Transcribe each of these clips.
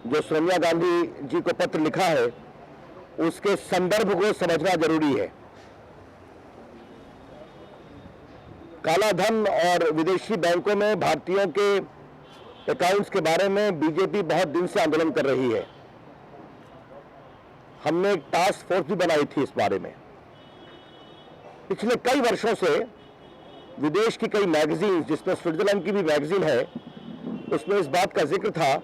जो सोनिया गांधी जी को पत्र लिखा है उसके संदर्भ को समझना जरूरी है। काला धन और विदेशी बैंकों में भारतीयों के अकाउंट्स के बारे में बीजेपी बहुत दिन से आंदोलन कर रही है। हमने एक टास्क फोर्स भी बनाई थी इस बारे में। पिछले कई वर्षों से विदेश की कई मैगजीन, जिसमें स्विट्जरलैंड की भी मैगजीन है, उसमें इस बात का जिक्र था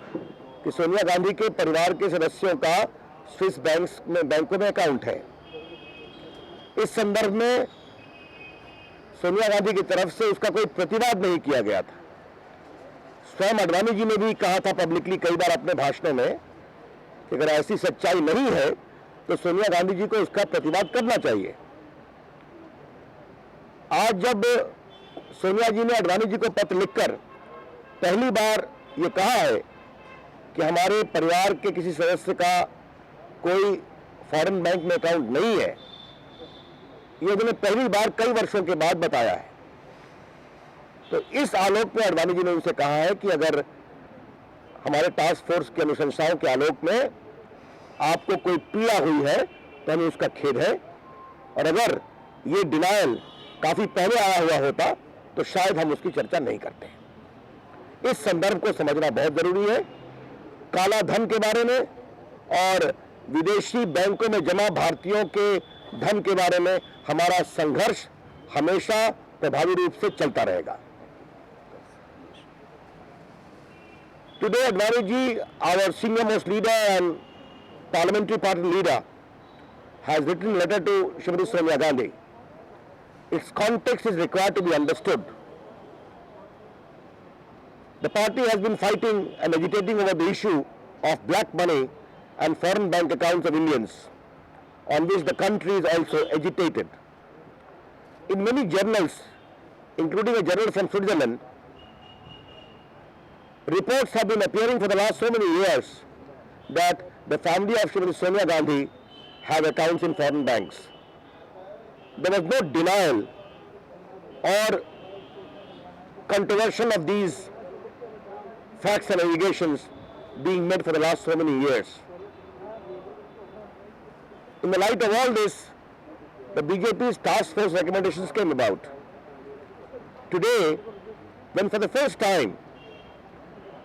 कि सोनिया गांधी के परिवार के सदस्यों का स्विस बैंकों में अकाउंट है। इस संदर्भ में सोनिया गांधी की तरफ से उसका कोई प्रतिवाद नहीं किया गया था। स्वयं अडवाणी जी ने भी कहा था पब्लिकली कई बार अपने भाषणों में कि अगर ऐसी सच्चाई नहीं है तो सोनिया गांधी जी को उसका प्रतिवाद करना चाहिए। आज जब सोनिया जी ने अडवाणी जी को पत्र लिखकर पहली बार ये कहा है कि हमारे परिवार के किसी सदस्य का कोई फॉरेन बैंक में अकाउंट नहीं है, ये उन्होंने पहली बार कई वर्षों के बाद बताया है, तो इस आलोक में अडवाणी जी ने उनसे कहा है कि अगर हमारे टास्क फोर्स की अनुशंसाओं के आलोक में आपको कोई पीड़ा हुई है तो हमें उसका खेद है, और अगर ये डिनायल काफी पहले आया हुआ होता तो शायद हम उसकी चर्चा नहीं करते। इस संदर्भ को समझना बहुत जरूरी है। काला धन के बारे में और विदेशी बैंकों में जमा भारतीयों के धन के बारे में हमारा संघर्ष हमेशा प्रभावी रूप से चलता रहेगा। Today, Advani ji, our senior most leader and parliamentary party leader, has written a letter to Shrimati Sonia Gandhi. Its context is required to be understood. The party has been fighting and agitating over the issue of black money and foreign bank accounts of Indians, on which the country is also agitated. In many journals, including a journal from Switzerland, reports have been appearing for the last so many years that the family of Shrimati Sonia Gandhi have accounts in foreign banks. There was no denial or controversial of these facts and allegations being made for the last so many years. In the light of all this, the BJP's task force recommendations came about. Today, when for the first time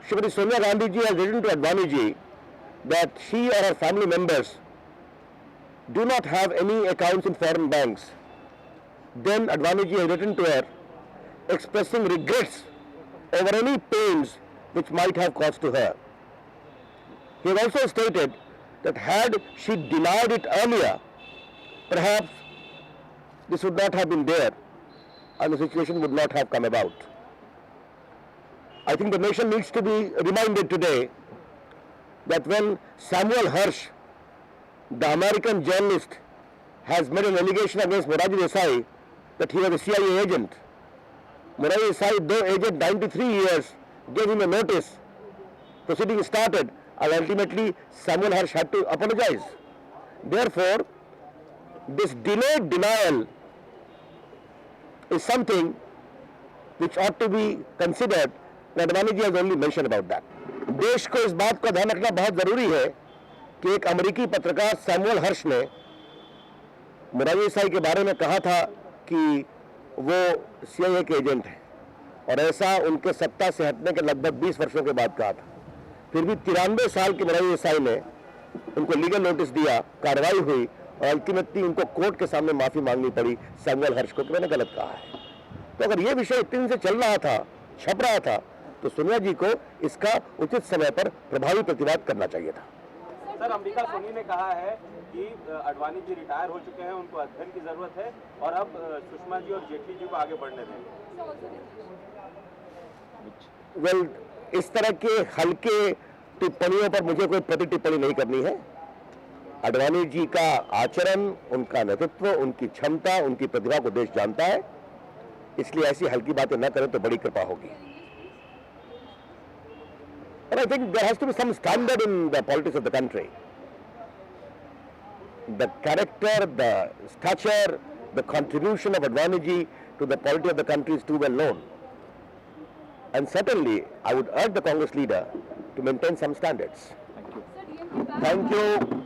Shrimati Sonia Gandhi ji has written to Advani ji that she or her family members do not have any accounts in foreign banks, then Advani ji has written to her expressing regrets over any pains which might have caused to her. He has also stated that had she denied it earlier, perhaps this would not have been there and the situation would not have come about. I think the nation needs to be reminded today that when Samuel Hersh, the American journalist, has made an allegation against Morarji Desai that he was a CIA agent, Morarji Desai, though aged 93 years, gave him a notice. Proceedings started and ultimately Samuel Hersh had to apologize. Therefore, this delayed denial is something which ought to be considered. Advani ji has only mentioned about that. देश को इस बात का ध्यान रखना बहुत जरूरी है कि एक अमेरिकी पत्रकार सैमुअल हर्ष ने मोरारजी देसाई के बारे में कहा था कि वो CIA के एजेंट हैं, और ऐसा उनके सत्ता से हटने के लगभग 20 वर्षों के बाद कहा था। फिर भी 93 साल के मोरारजी देसाई ने उनको लीगल नोटिस दिया, कार्रवाई हुई और अल्टीमेटली उनको कोर्ट के सामने माफी मांगनी पड़ी सैमुअल हर्ष को कि मैंने गलत कहा है। तो अगर ये विषय इतने दिन से चल रहा था, छप रहा था, तो सोनिया जी को इसका उचित समय पर प्रभावी प्रतिवाद करना चाहिए था। सर, अंबिका सोनी ने कहा है कि अडवाणी जी रिटायर हो चुके हैं, उनको अध्ययन की जरूरत है और अब सुषमा जी और जेटली जी को आगे बढ़ने दें। वेल, इस तरह के हल्के टिप्पणियों पर मुझे कोई प्रति टिप्पणी नहीं करनी है। अडवाणी जी का आचरण, उनका नेतृत्व, उनकी क्षमता, उनकी प्रतिभा को देश जानता है, इसलिए ऐसी हल्की बातें न करें तो बड़ी कृपा होगी। And I think there has to be some standard in the politics of the country. The character, the stature, the contribution of Advani ji to the polity of the country is too well known. And certainly, I would urge the Congress leader to maintain some standards. Thank you.